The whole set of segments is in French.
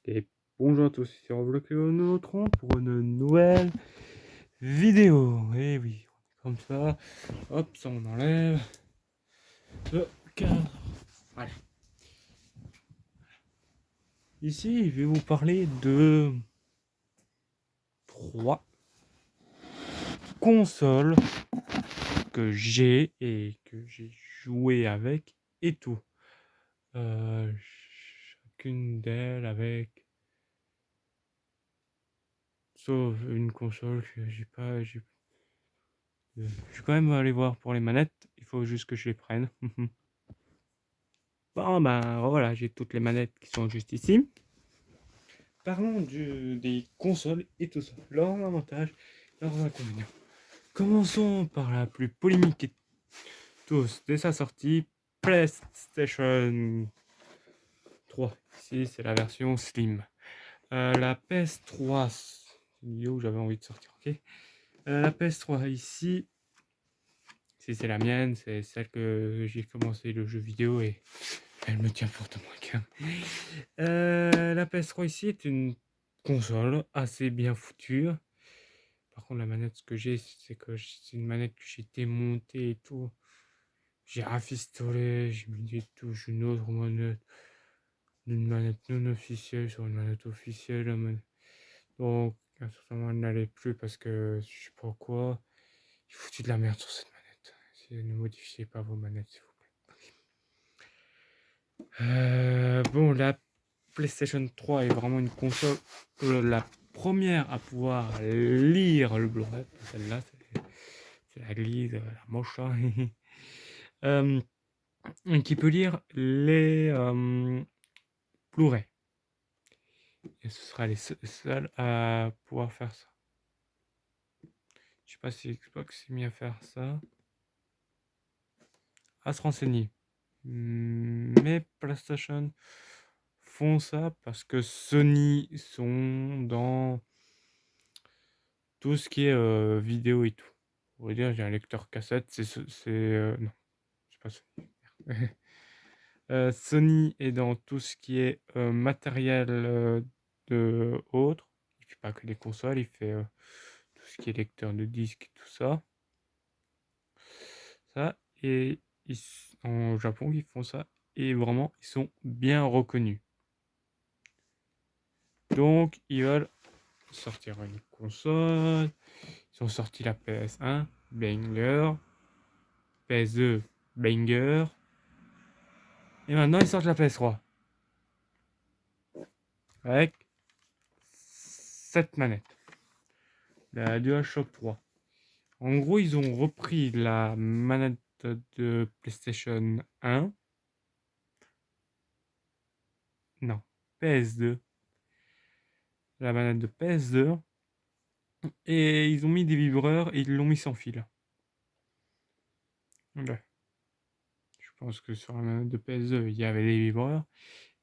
Et bonjour à tous, c'est Roblox et Notron pour une nouvelle vidéo. Et oui, comme ça, hop, ça on enlève le cadre. Voilà. Ici, je vais vous parler de 3 consoles que j'ai et que j'ai joué avec et tout. Chacune d'elles avec, sauf une console que j'ai pas. Je vais quand même aller voir pour les manettes. Il faut juste que je les prenne. Bon, ben voilà, j'ai toutes les manettes qui sont juste ici. Parlons des consoles et tout ça. Leurs avantages, leurs inconvénients. Commençons par la plus polémique et tous dès sa sortie, PlayStation 3. Ici, c'est la version Slim. La PS3, c'est une vidéo où j'avais envie de sortir, ok. La PS3 ici, si c'est la mienne, c'est celle que j'ai commencé le jeu vidéo et elle me tient fortement à cœur. La PS3 ici est une console assez bien foutue. Par contre, la manette, ce que j'ai, c'est que c'est une manette que j'ai démontée et tout. J'ai rafistolé, j'ai mis des touches, une autre manette, d'une manette non officielle sur une manette officielle. Donc, à un certain moment, elle n'allait plus parce que je sais pas quoi. Il foutu de la merde sur cette manette. Ne modifiez pas vos manettes, s'il vous plaît. Bon, la PlayStation 3 est vraiment une console, la première à pouvoir lire le Blu-ray. Celle-là, c'est la glisse, la moche, hein. Euh, qui peut lire les Blu-ray. Et ce sera les seuls à pouvoir faire ça. Je sais pas si Xbox s'est mis à faire ça. À se renseigner. Mais PlayStation font ça parce que Sony sont dans tout ce qui est vidéo et tout. On va dire, j'ai un lecteur cassette, non, c'est pas Sony. Sony est dans tout ce qui est matériel de autres. Il fait pas que des consoles, il fait tout ce qui est lecteur de disques, tout ça. Ça, et en Japon, ils font ça. Et vraiment, ils sont bien reconnus. Donc, ils veulent sortir une console. Ils ont sorti la PS1, banger. PS2, banger. Et maintenant, ils sortent la PS3. Avec cette manette. La DualShock 3. En gros, ils ont repris la manette de PlayStation 1. Non, PS2. La manette de PS2. Et ils ont mis des vibreurs et ils l'ont mis sans fil. Voilà. Je pense que sur la manette de PS2, il y avait des vibreurs.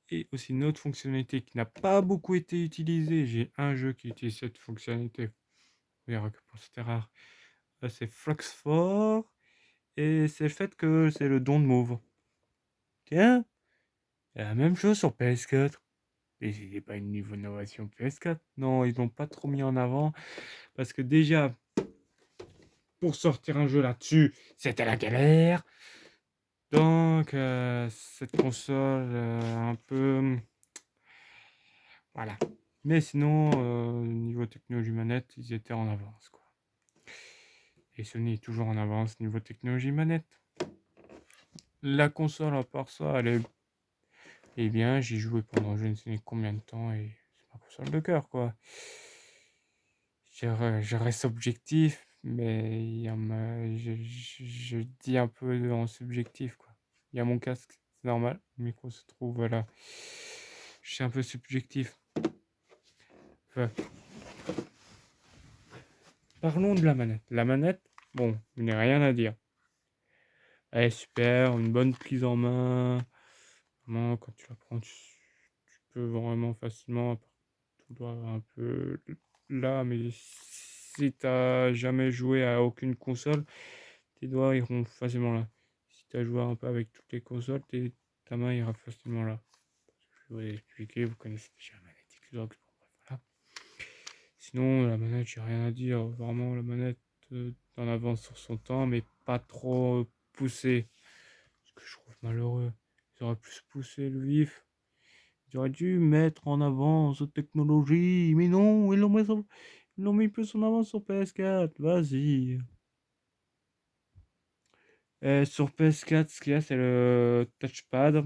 Et aussi une autre fonctionnalité qui n'a pas beaucoup été utilisée. J'ai un jeu qui utilise cette fonctionnalité. Vous verrez que pour c'était rare. C'est Flux4. Et c'est le fait que c'est le don de mauve. Tiens, c'est la même chose sur PS4. Et c'est pas une niveau innovation PS4. Non, ils l'ont pas trop mis en avant. Parce que déjà, pour sortir un jeu là-dessus, c'était la galère. Donc, cette console, un peu. Voilà. Mais sinon, niveau technologie manette, ils étaient en avance, quoi. Et Sony est toujours en avance niveau technologie manette. La console, à part ça, elle est bien. J'y joué pendant je ne sais combien de temps et c'est ma console de cœur, quoi. Je reste objectif, mais je dis un peu en subjectif, quoi. Il y a mon casque, c'est normal. Le micro se trouve là. Je suis un peu subjectif. Enfin, parlons de la manette. La manette, bon, il n'y a rien à dire. Elle est super, une bonne prise en main. Vraiment, quand tu la prends, tu peux vraiment facilement. Ton doigt un peu là, mais si t'as jamais joué à aucune console, tes doigts iront facilement là. Si tu as joué un peu avec toutes les consoles, ta main ira facilement là. Je vais vous expliquer, vous connaissez déjà la manette. Xbox. Voilà. Sinon, la manette, j'ai rien à dire. Vraiment, la manette en avance sur son temps, mais pas trop poussée. Ce que je trouve malheureux. Ils auraient plus poussé le vif. Ils auraient dû mettre en avant cette technologie. Mais non, ils l'ont mis plus en avant sur PS4. Vas-y. Et sur PS4, ce qu'il y a, c'est le touchpad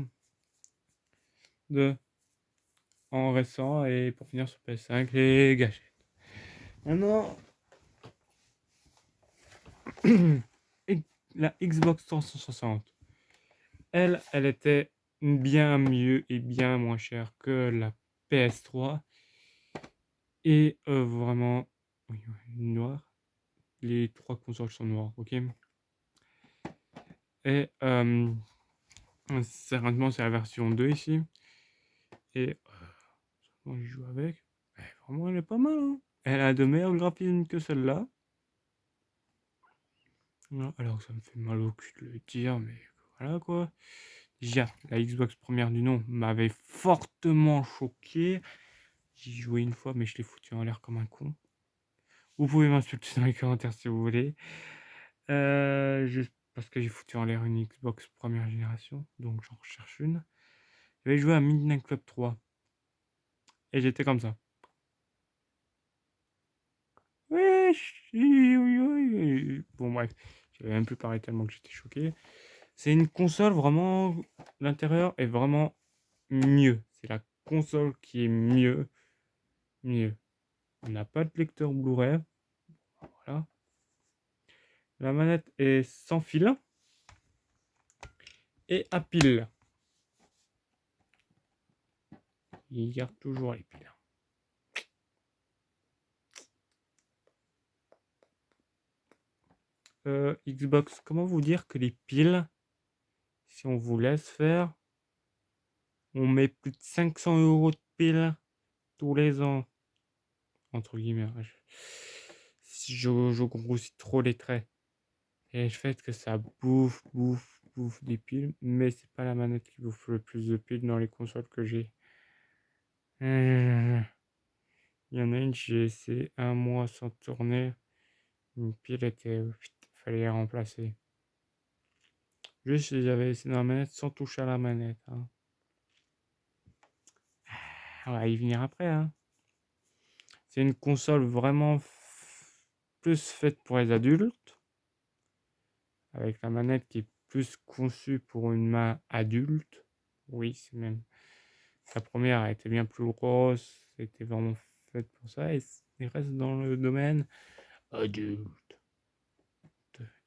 de en récent. Et pour finir sur PS5, les gâchettes. Maintenant, la Xbox 360. Elle était bien mieux et bien moins chère que la PS3. Et vraiment, oui, noir. Les trois consoles sont noires, ok. Et sérieusement, c'est la version 2 ici. Et moi, je joue avec. Et vraiment, elle est pas mal, hein. Elle a de meilleurs graphismes que celle-là. Voilà, alors que ça me fait mal au cul de le dire, mais voilà quoi. Déjà, la Xbox première du nom m'avait fortement choqué. J'y joué une fois, mais je l'ai foutu en l'air comme un con. Vous pouvez m'insulter dans les commentaires si vous voulez. Juste parce que j'ai foutu en l'air une Xbox première génération, donc j'en recherche une. J'avais joué à Midnight Club 3 et j'étais comme ça. Ouais, oui, oui, oui. Bon, bref, j'avais même plus parlé tellement que j'étais choqué. C'est une console vraiment. L'intérieur est vraiment mieux. C'est la console qui est mieux. Mieux. On n'a pas de lecteur Blu-ray. Voilà. La manette est sans fil et à pile. Il garde toujours les piles. Xbox, comment vous dire que les piles, si on vous laisse faire, on met plus de 500 € de piles tous les ans. Entre guillemets. Je grossis trop les traits. Et le fait que ça bouffe des piles, mais c'est pas la manette qui bouffe le plus de piles dans les consoles que j'ai. Il y en a une, j'ai essayé un mois sans tourner. Une pile était. Fallait les remplacer. Juste, j'avais essayé dans la manette sans toucher à la manette, hein. On va y venir après, hein. C'est une console vraiment plus faite pour les adultes, avec la manette qui est plus conçue pour une main adulte. Oui, c'est même. La première a été bien plus grosse, c'était vraiment faite pour ça, et il reste dans le domaine adulte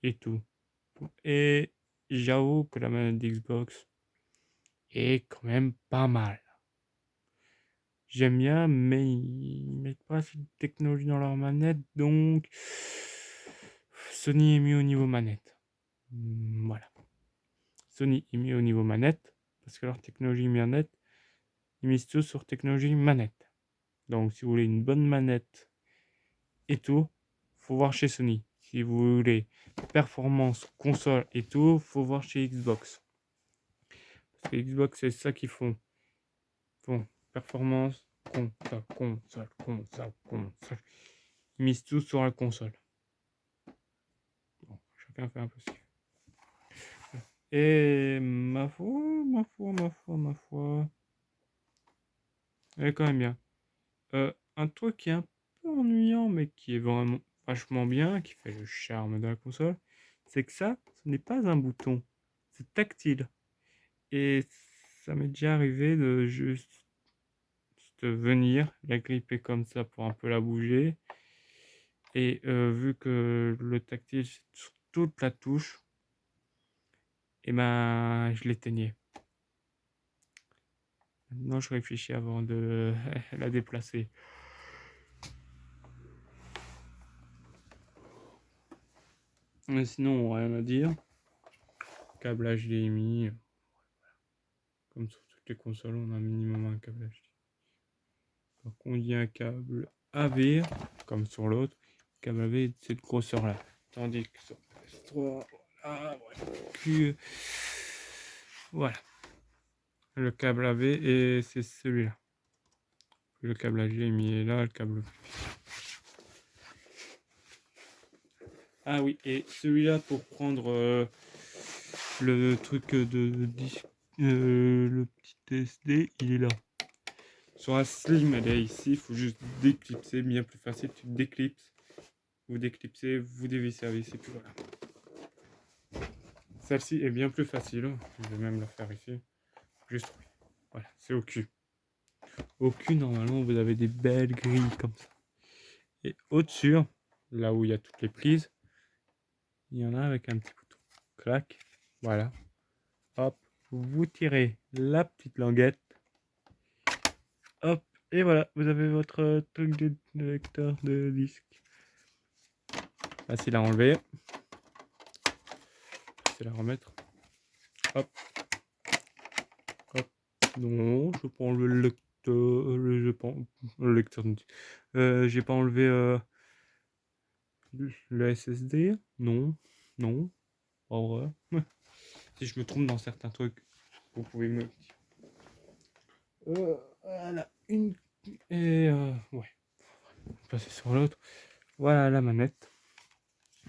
et tout. Et j'avoue que la manette d'Xbox est quand même pas mal. J'aime bien, mais ils mettent pas assez de technologie dans leur manette, donc Sony est mieux au niveau manette. Voilà. Sony est mieux au niveau manette, parce que leur technologie manette, ils misent tout sur technologie manette. Donc si vous voulez une bonne manette et tout, faut voir chez Sony. Si vous voulez performance, console et tout, faut voir chez Xbox. Parce que Xbox, c'est ça qu'ils font. Bon, performance, console. Ils misent tout sur la console. Bon, chacun fait un peu ce qu'il veut. Et ma foi, elle est quand même bien. Un truc qui est un peu ennuyant, mais qui est vraiment vachement bien, qui fait le charme de la console, c'est que ça, ce n'est pas un bouton, c'est tactile. Et ça m'est déjà arrivé de juste venir, la gripper comme ça pour un peu la bouger. Et vu que le tactile, c'est sur toute la touche, et ben je l'éteignais. Maintenant, je réfléchis avant de la déplacer. Mais sinon, rien à dire. Câble HDMI. Comme sur toutes les consoles, on a un minimum un câble HDMI. Par contre, il y a un câble AV, comme sur l'autre. Le câble AV est de cette grosseur-là. Tandis que sur PS3, voilà. Le câble AV, et c'est celui-là. Le câble HDMI est là, le câble. Ah oui, et celui-là pour prendre le truc de disque, le petit SD, il est là. Sur la Slim, elle est ici, il faut juste déclipser, bien plus facile, tu déclipses, vous déclipsez, vous dévissez, et puis voilà. Celle-ci est bien plus facile, je vais même la faire ici, juste trouver. Voilà, c'est au cul. Au cul, normalement, vous avez des belles grilles comme ça. Et au-dessus, là où il y a toutes les prises, il y en a avec un petit bouton. Clac, voilà. Hop, vous tirez la petite languette. Hop, et voilà, vous avez votre truc de lecteur de disque. Facile à enlever. Facile à remettre. Hop. Hop. Non, je peux enlever le lecteur. Je pas le lecteur. J'ai pas enlevé le SSD. Non. Non. En vrai. Si je me trompe dans certains trucs, vous pouvez me dire. Voilà. Une. Et ouais. Passer sur l'autre. Voilà la manette.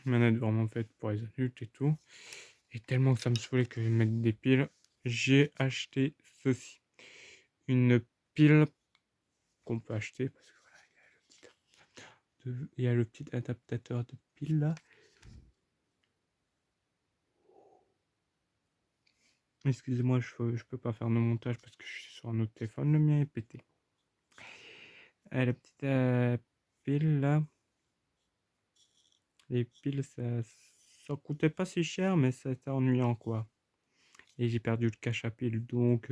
Manette vraiment faite pour les adultes et tout. Et tellement que ça me saoulait que je mette des piles, j'ai acheté ceci. Une pile qu'on peut acheter parce que voilà, il y a le petit adaptateur de pile là. Excusez-moi, je peux pas faire de montage parce que je suis sur un autre téléphone, le mien est pété. La petite pile là. Les piles, ça coûtait pas si cher, mais c'était ennuyant quoi. Et j'ai perdu le cache à pile, donc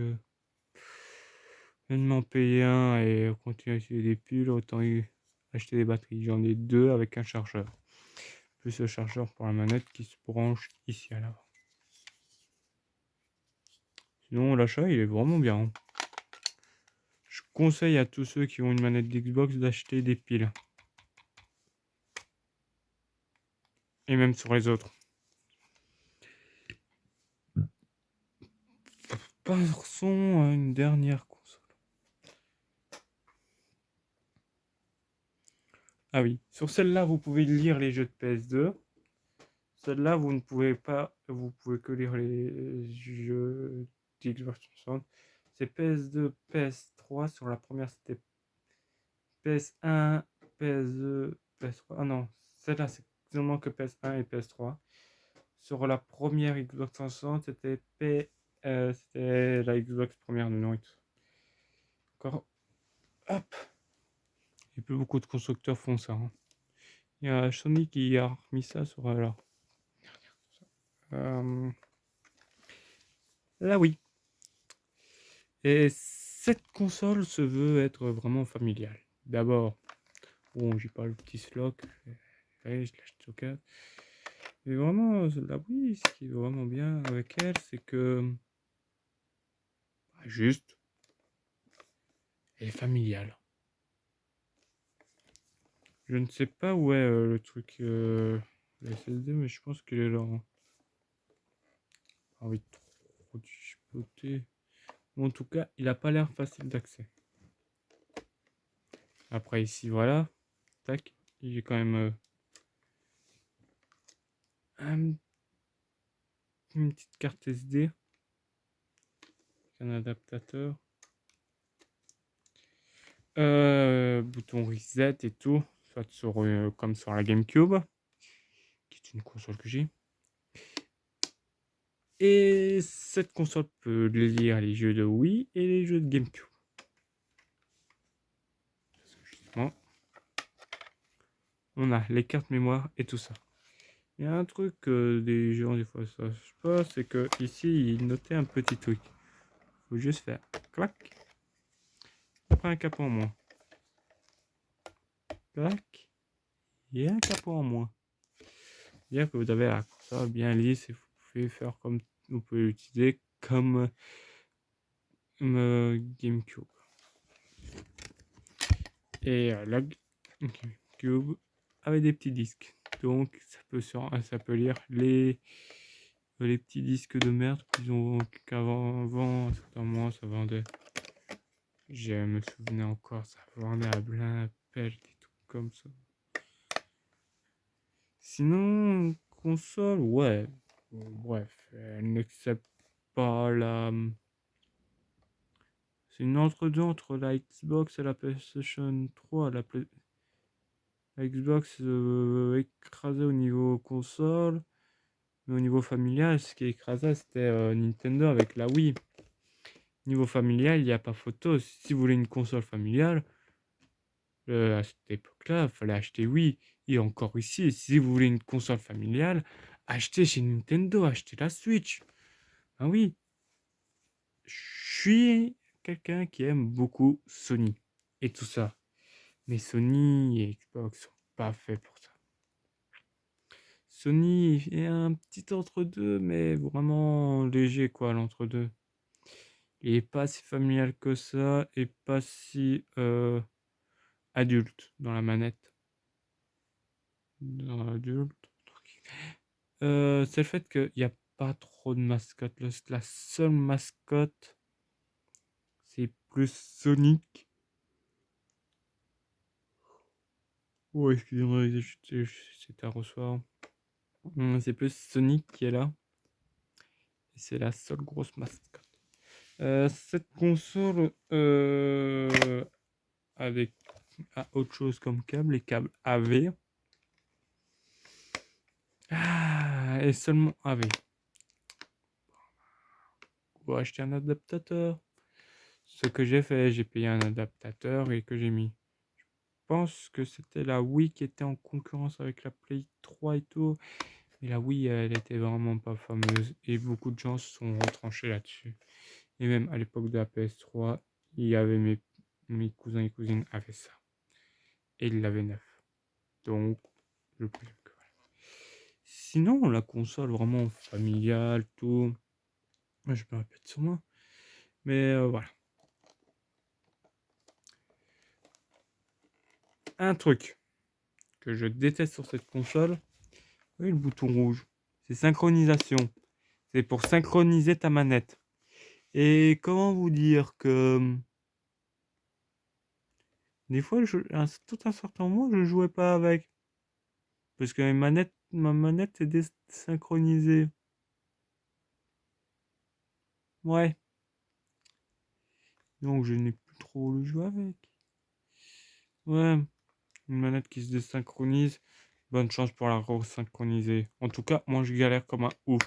de m'en payer un et continuer à utiliser des piles, autant acheter des batteries. J'en ai deux avec un chargeur. Plus le chargeur pour la manette qui se branche ici à l'avant. Sinon, l'achat, il est vraiment bien. Je conseille à tous ceux qui ont une manette d'Xbox d'acheter des piles. Et même sur les autres. Passons à une dernière console. Ah oui, sur celle-là, vous pouvez lire les jeux de PS2. Celle-là, vous ne pouvez pas, vous pouvez que lire les jeux d'Xbox 360. C'est PS2, PS3. Sur la première, c'était PS1, PS2, PS3. Ah non, celle-là, c'est seulement que PS1 et PS3. Sur la première Xbox 360, c'était la Xbox première de nom. Encore, hop. Et plus beaucoup de constructeurs font ça. Hein. Il y a Sony qui a remis ça sur alors. Là, oui. Et cette console se veut être vraiment familiale. D'abord, bon, j'ai pas le petit slot, je l'achète au cas. Mais vraiment, là, oui, ce qui est vraiment bien avec elle, c'est que juste, elle est familiale. Je ne sais pas où est le truc, le SSD, mais je pense qu'il est là. Hein. Ah oui, trop chipoté. En tout cas, il a pas l'air facile d'accès. Après ici, voilà. Tac. J'ai quand même une petite carte SD. Un adaptateur. Bouton reset et tout. Soit sur, comme sur la GameCube. Qui est une console que j'ai. Et cette console peut lire les jeux de Wii et les jeux de GameCube. Justement, on a les cartes mémoire et tout ça. Il y a un truc que des gens des fois ça je pas, c'est que ici il notait un petit truc. Faut juste faire clac. Après un capot en moins. Clac. Et un capot en moins. C'est-à-dire que vous avez la console bien lisse et vous pouvez faire comme vous pouvez l'utiliser comme GameCube. Et la GameCube avec des petits disques. Donc ça peut lire les petits disques de merde qu'ils ont qu'avant un certain mois ça vendait Je me souvenais encore, ça vendait à plein pelle, des trucs comme ça. Sinon, console, ouais. Bref, elle n'accepte pas la. C'est une entre-deux entre la Xbox et la PlayStation 3. La Xbox écrasée au niveau console, mais au niveau familial, ce qui est écrasé, c'était Nintendo avec la Wii. Niveau familial, il n'y a pas photo. Si vous voulez une console familiale, à cette époque-là, il fallait acheter Wii. Et encore ici, si vous voulez une console familiale, achetez chez Nintendo, achetez la Switch. Ah oui, je suis quelqu'un qui aime beaucoup Sony et tout ça. Mais Sony et Xbox sont pas faits pour ça. Sony est un petit entre-deux, mais vraiment léger quoi, l'entre-deux. Il est pas si familial que ça et pas si adulte dans la manette. Dans l'adulte. C'est le fait qu'il n'y a pas trop de mascottes. La seule mascotte, c'est plus Sonic. Oh, excusez-moi, c'était un ressort. C'est plus Sonic qui est là. Et c'est la seule grosse mascotte. Cette console avec autre chose comme câble, les câbles AV. Et seulement AV. Pour acheter un adaptateur. Ce que j'ai fait, j'ai payé un adaptateur et que j'ai mis. Je pense que c'était la Wii qui était en concurrence avec la Play 3 et tout. Mais la Wii, elle était vraiment pas fameuse et beaucoup de gens se sont retranchés là-dessus. Et même à l'époque de la PS3, il y avait mes cousins et cousines avaient ça. Et ils l'avaient neuf. Donc, je présume que voilà. Sinon, la console vraiment familiale, tout. Je me répète sur moi. Mais voilà. Un truc que je déteste sur cette console, oui, le bouton rouge, c'est synchronisation. C'est pour synchroniser ta manette. Et comment vous dire que des fois, tout un certain moment, je jouais pas avec. Parce que ma manette est désynchronisée. Ouais. Donc je n'ai plus trop le jouer avec. Ouais. Une manette qui se désynchronise. Bonne chance pour la resynchroniser. En tout cas, moi je galère comme un ouf.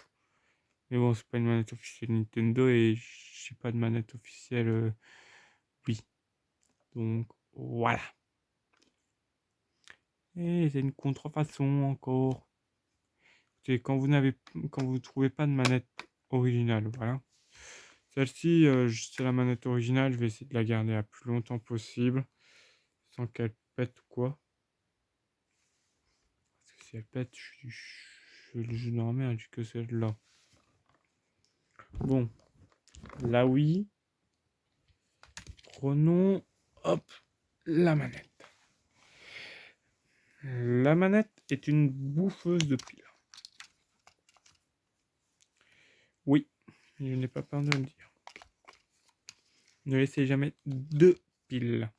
Mais bon, c'est pas une manette officielle Nintendo et j'ai pas de manette officielle Wii. Donc voilà. Et c'est une contrefaçon encore. C'est quand vous trouvez pas de manette originale, voilà. Celle-ci, c'est la manette originale. Je vais essayer de la garder la plus longtemps possible, sans qu'elle pète ou quoi. Parce que si elle pète, le jeu normal, j'ai que celle-là. Bon, là oui. Prenons, hop, la manette. La manette est une bouffeuse de piles. Oui, je n'ai pas peur de le dire. Ne laissez jamais deux piles.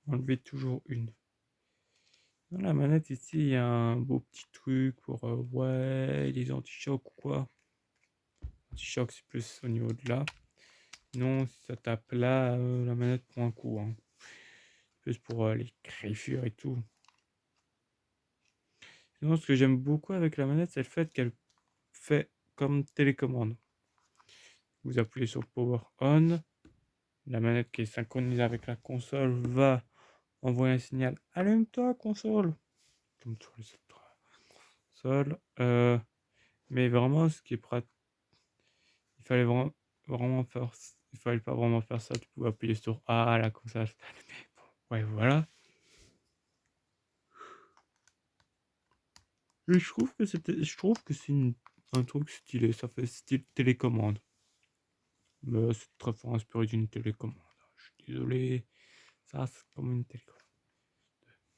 Enlevez toujours une. Dans la manette ici, il y a un beau petit truc pour ouais, les anti-chocs ou quoi. Anti-choc, c'est plus au niveau de là. Non, si ça tape là, la manette prend un coup. Hein. Plus pour les griffures et tout. Sinon, ce que j'aime beaucoup avec la manette, c'est le fait qu'elle fait comme télécommande. Vous appuyez sur Power On. La manette qui est synchronisée avec la console va envoyer un signal allume-toi console. Comme sur les autres consoles. Mais vraiment, ce qui est pratique, il fallait vraiment faire. Il fallait pas vraiment faire ça. Tu pouvais appuyer sur A, la console s'allumait. Bon, ouais, voilà. Et je trouve que c'est un truc stylé. Ça fait style télécommande. Mais c'est très fort inspiré d'une télécommande. Je suis désolé. Ça, c'est comme une télécommande.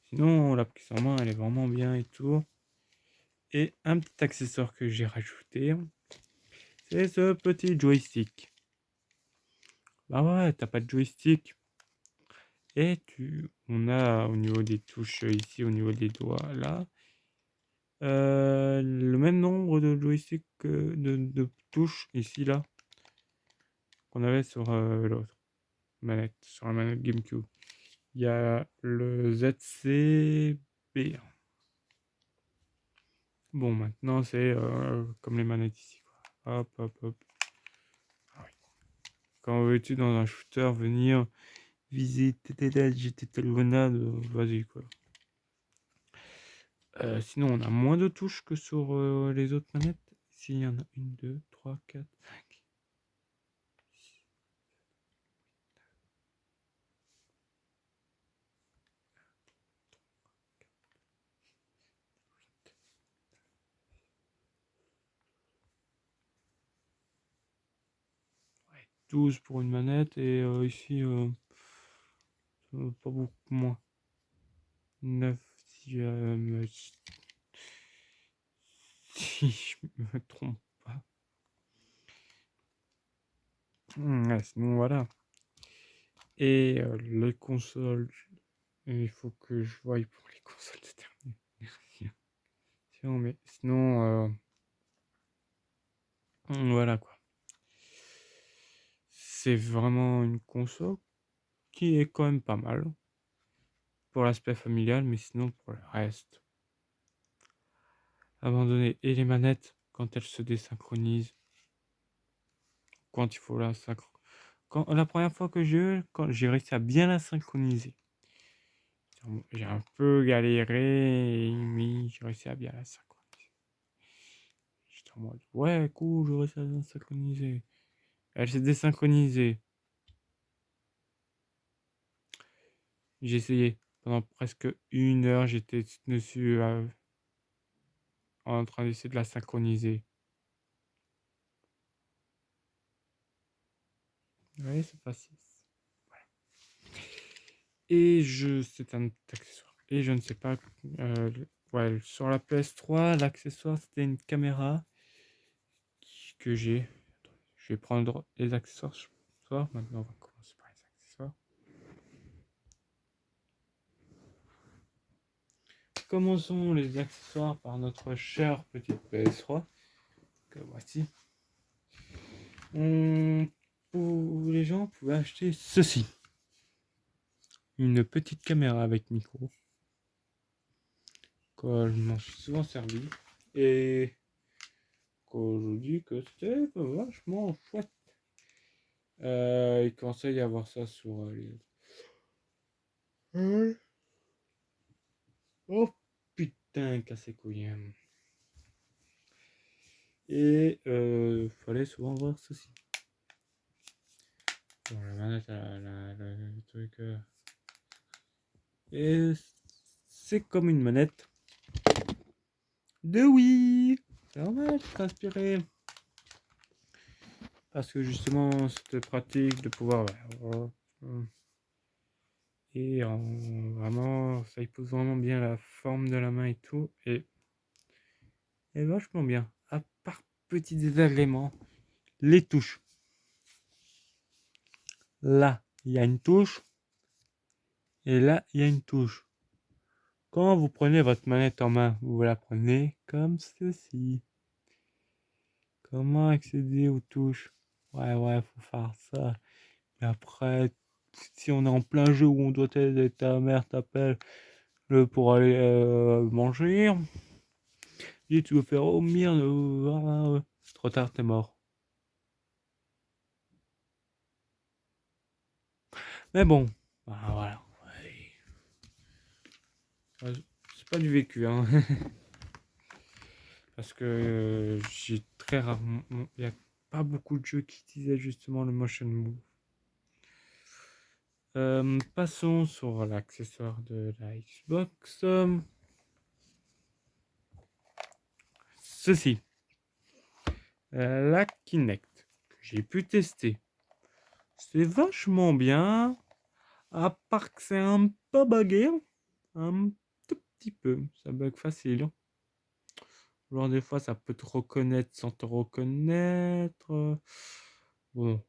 Sinon, la prise en main, elle est vraiment bien et tout. Et un petit accessoire que j'ai rajouté, c'est ce petit joystick. Bah ouais, t'as pas de joystick. Et on a au niveau des touches ici, au niveau des doigts là, le même nombre de joysticks de touches ici là qu'on avait sur l'autre manette, sur la manette GameCube. Il y a le ZCB. Bon, maintenant c'est comme les manettes ici, quoi. Hop, hop, hop. Ah oui. Quand veux-tu dans un shooter venir viser jeter telle grenade, vas-y quoi. Sinon, on a moins de touches que sur les autres manettes. Ici, il y en a 1, 2, 3, 4, 5. Ouais, 12 pour une manette et ici, pas beaucoup moins. 9 si, si je me trompe pas. Ouais, sinon, voilà. Et les consoles, il faut que je voie pour les consoles de terminer. Sinon, voilà quoi. C'est vraiment une console qui est quand même pas mal pour l'aspect familial, mais sinon pour le reste, abandonner. Et les manettes, quand elles se désynchronisent, quand il faut la synchroniser. La première fois que quand j'ai réussi à bien la synchroniser, j'ai un peu galéré, mais j'ai réussi à bien la synchroniser. J'étais en mode, ouais, cool, j'ai réussi à la synchroniser. Elle s'est désynchronisée. J'ai essayé pendant presque 1 heure, j'étais dessus en train d'essayer de la synchroniser. Oui, c'est facile. C'est un accessoire. Et je ne sais pas, ouais, sur la PS3, l'accessoire c'était une caméra que j'ai. Je vais prendre les accessoires ce soir. Maintenant, on va commencer par les accessoires. Commençons les accessoires par notre chère petite PS3 que voici. Les gens pouvaient acheter ceci. Une petite caméra avec micro. Que je m'en suis souvent servi. Et que je dis que c'était vachement chouette. Il commençait à y avoir ça sur les... Oh putain, cassé couilles. Et fallait souvent voir ceci. Bon, la manette, le truc. Et c'est comme une manette de Wii. C'est normal, c'est inspiré. Parce que justement, c'était pratique de pouvoir. Et vraiment, ça y pose vraiment bien la forme de la main et tout. Et vachement bien. À part petit désagrément, les touches. Là, il y a une touche. Et là, il y a une touche. Quand vous prenez votre manette en main, vous la prenez comme ceci. Comment accéder aux touches? Ouais, faut faire ça. Mais après, si on est en plein jeu où on doit t'aider, ta mère t'appelle pour aller manger, et tu veux faire oh merde, trop tard, t'es mort. Mais bon, bah, voilà. C'est pas du vécu, hein. Parce que j'ai très rarement. Il n'y a pas beaucoup de jeux qui utilisaient justement le motion move. Passons sur l'accessoire de la Xbox. Ceci. La Kinect. Que j'ai pu tester. C'est vachement bien. À part que c'est un peu bugué. Un tout petit peu. Ça bug facile. Genre des fois ça peut te reconnaître sans te reconnaître. Bon.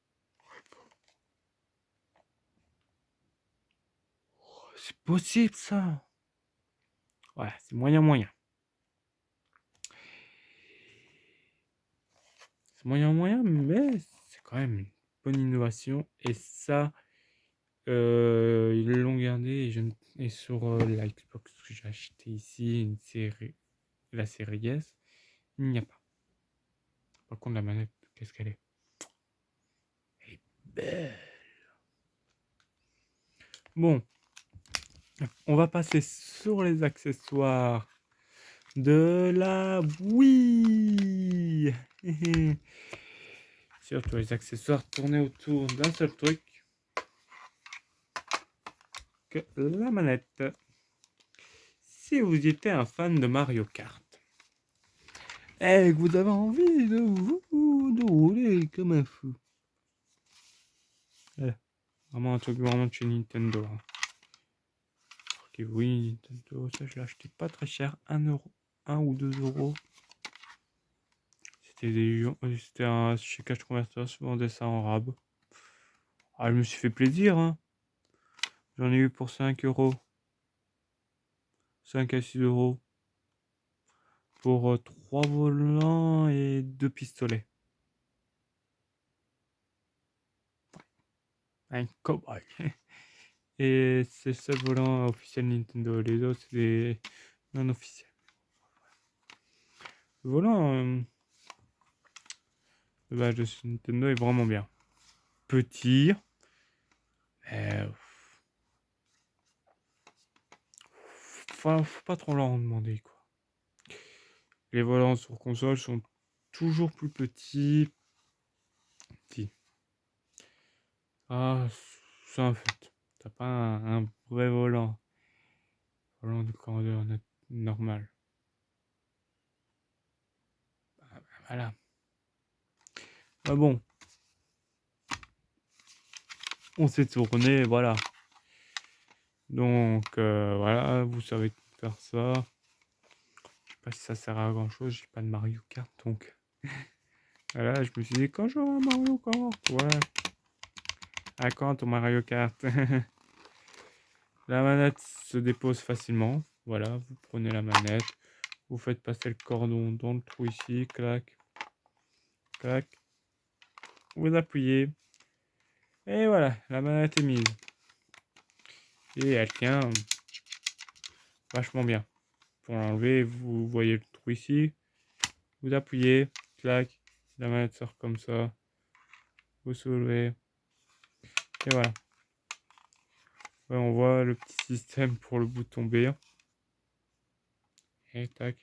c'est possible ça. Ouais, c'est moyen. C'est moyen, mais c'est quand même une bonne innovation. Et ça, ils l'ont gardé. Et sur la Xbox que j'ai acheté ici, la série S, il n'y a pas. Par contre, la manette, qu'est-ce qu'elle est? Elle est belle. Bon, on va passer sur les accessoires de la Wii. Surtout les accessoires tournés autour d'un seul truc, que la manette. Si vous étiez un fan de Mario Kart et que vous avez envie de rouler comme un fou. Voilà. Vraiment un truc vraiment de chez Nintendo. Hein. Ok, oui, Nintendo, ça je l'ai acheté pas très cher, 1 ou 2 euros. C'était chez Cash Converter, je vendais ça en rab. Ah, je me suis fait plaisir, hein. J'en ai eu pour 5 euros. 5 à 6 euros. Pour 3 volants et 2 pistolets. Un cowboy. Et c'est le seul volant officiel Nintendo. Les autres, c'est des non officiels. Le volant de base de Nintendo est vraiment bien. Petit. Mais faut pas trop leur en demander, quoi. Les volants sur console sont toujours plus petits. Ah, c'est un fait. T'as pas un vrai volant de grandeur normal. Bah, voilà. Ah bon, on s'est tourné, voilà. Donc voilà, vous savez faire ça. Je sais pas si ça sert à grand chose, j'ai pas de Mario Kart donc. Voilà, je me suis dit quand j'aurai un Mario Kart, ouais. À quand ton Mario Kart? La manette se dépose facilement. Voilà, vous prenez la manette, vous faites passer le cordon dans le trou ici, clac, clac. Vous appuyez. Et voilà, la manette est mise. Et elle tient vachement bien. Pour l'enlever, vous voyez le trou ici. Vous appuyez, clac, la manette sort comme ça. Vous soulevez. Et voilà. Ouais, on voit le petit système pour le bouton B. Et tac.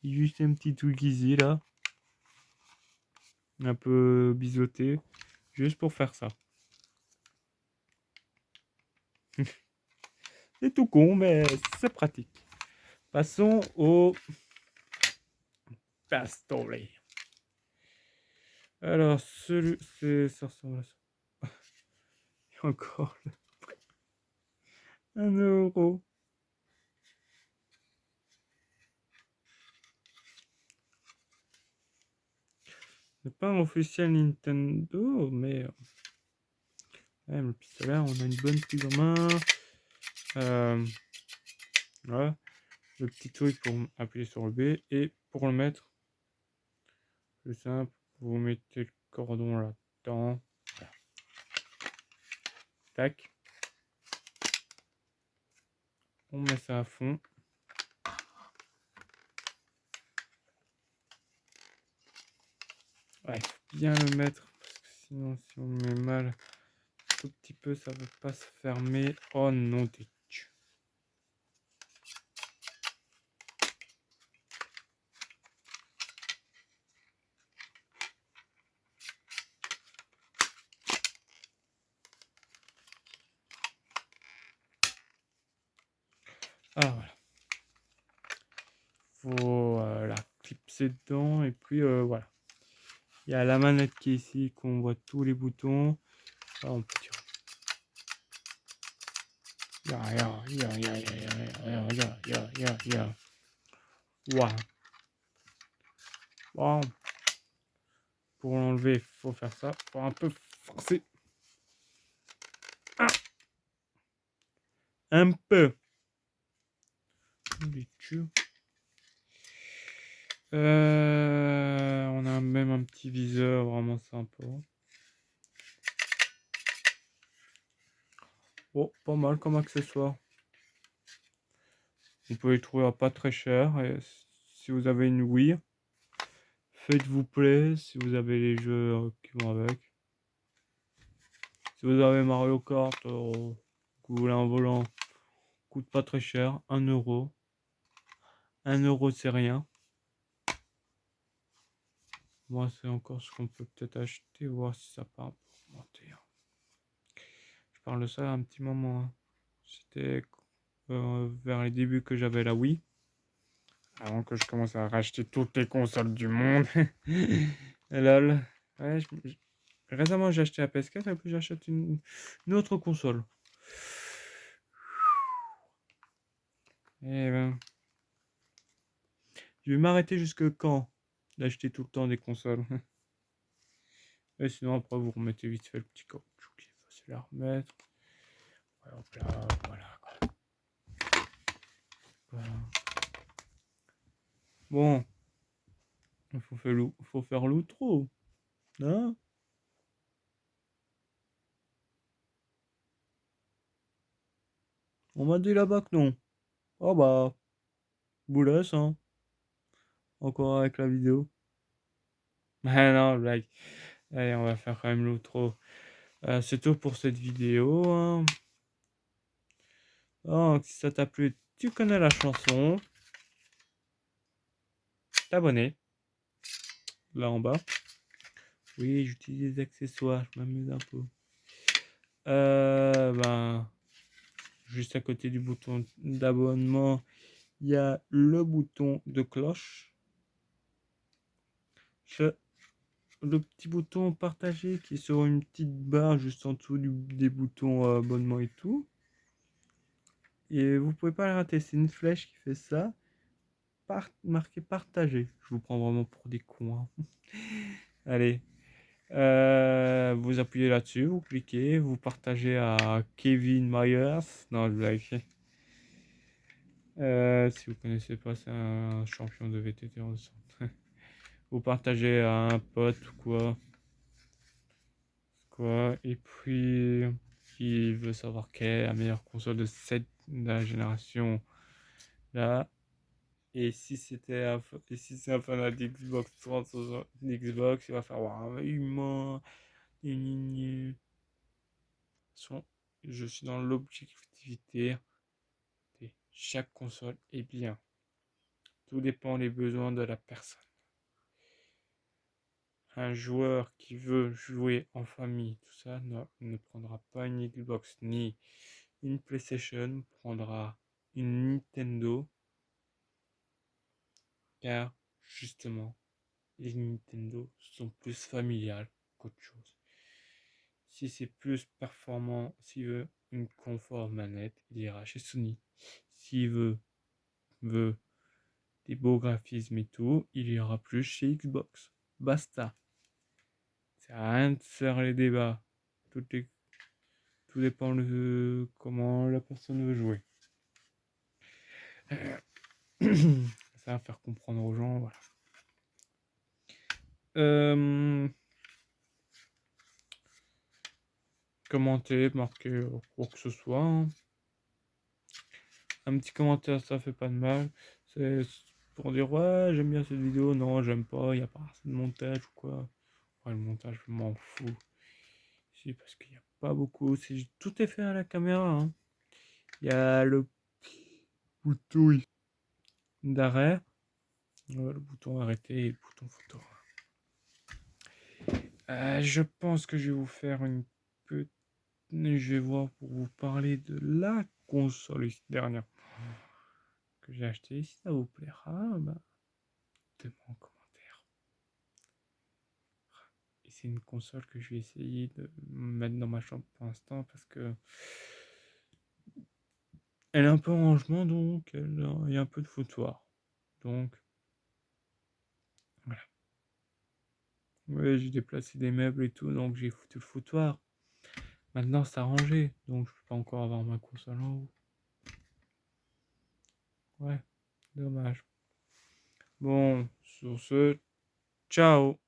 Juste un petit truc ici là. Un peu biseauté. Juste pour faire ça. C'est tout con, mais c'est pratique. Passons au pistolet. Alors, ça ressemble à ça. Et encore, 1 euro. C'est pas un officiel Nintendo, mais le pistolet, on a une bonne prise en main. Voilà. Le petit truc pour appuyer sur le B et pour le mettre, plus simple, vous mettez le cordon là-dedans. Voilà. Tac. On met ça à fond. Ouais, il faut bien le mettre parce que sinon, si on le met mal, un tout petit peu, ça ne veut pas se fermer. Oh non, t'es tchu. Ah voilà. Faut la clipser dedans et puis voilà. Il y a la manette qui est ici, qu'on voit tous les boutons. Ah, on peut tirer. Wow. Wow. Pour l'enlever, il faut faire ça. Faut un peu forcer. Ah. un peu. On a même un petit viseur vraiment sympa. Oh, pas mal comme accessoire. Vous pouvez le trouver à pas très cher. Et si vous avez une Wii, faites-vous plaisir si vous avez les jeux qui vont avec. Si vous avez Mario Kart, que vous voulez un volant, coûte pas très cher, 1 euro. 1 euro c'est rien. Moi c'est encore ce qu'on peut peut-être acheter, voir si ça peut un peu augmenter. Je parle de ça un petit moment. Hein. C'était vers les débuts que j'avais la Wii. Avant que je commence à racheter toutes les consoles du monde. Lol. Ouais, récemment j'ai acheté la PS4 et puis j'achète une autre console. Eh ben. Je vais m'arrêter jusque quand d'acheter tout le temps des consoles. Et sinon après vous remettez vite fait le petit caoutchouc qui est facile à remettre. Ouais, hop là, voilà. Voilà. Bon, il faut faire l'outro. Hein? On m'a dit là-bas que non. Oh bah, vous laisse, hein. Encore avec la vidéo. Ah non, blague. Allez, on va faire quand même l'outro. C'est tout pour cette vidéo. Hein. Donc, si ça t'a plu, tu connais la chanson. T'abonner. Là en bas. Oui, j'utilise des accessoires, je m'amuse un peu. Ben, juste à côté du bouton d'abonnement, il y a le bouton de cloche. Le petit bouton partager qui est sur une petite barre juste en dessous des boutons abonnement et tout. Et vous pouvez pas le rater, c'est une flèche qui fait ça. Marqué partager. Je vous prends vraiment pour des cons. Hein. Allez. Vous appuyez là-dessus, vous cliquez, vous partagez à Kevin Myers. Non, je blague. Si vous connaissez pas, c'est un champion de VTT en descente. Vous partagez à un pote ou quoi, et puis qui veut savoir quelle est la meilleure console de la génération là. Et si c'est un fanat d'Xbox 360 Xbox, il va faire waouh, humain, je suis dans l'objectivité. Chaque console est bien. Tout dépend des besoins de la personne. Un joueur qui veut jouer en famille, tout ça, ne prendra pas une Xbox ni une PlayStation, prendra une Nintendo, car justement, les Nintendo sont plus familiales qu'autre chose. Si c'est plus performant, s'il veut une confort manette, il ira chez Sony. S'il veut des beaux graphismes et tout, il ira plus chez Xbox. Basta. C'est rien de faire les débats. Tout, tout dépend de comment la personne veut jouer. Ça va faire comprendre aux gens, voilà. Commentez, marquez quoi que ce soit. Hein. Un petit commentaire, ça fait pas de mal. C'est pour dire ouais, j'aime bien cette vidéo. Non, j'aime pas. Il n'y a pas assez de montage ou quoi. Ouais, le montage, je m'en fous. Si, parce qu'il n'y a pas beaucoup. Tout est fait à la caméra. Hein. Il y a le bouton d'arrêt, le bouton arrêter et le bouton photo. Je pense que je vais vous faire une petite. Je vais voir pour vous parler de la console ici, dernière que j'ai achetée. Si ça vous plaira, bah, mettez-moi en commentaire. Et c'est une console que je vais essayer de mettre dans ma chambre pour l'instant parce que elle est un peu en rangement, donc il y a un peu de foutoir. Donc voilà. Ouais, j'ai déplacé des meubles et tout, donc j'ai foutu le foutoir. Maintenant, c'est rangé, donc je peux pas encore avoir ma console en haut. Ouais, dommage. Bon, sur ce, ciao!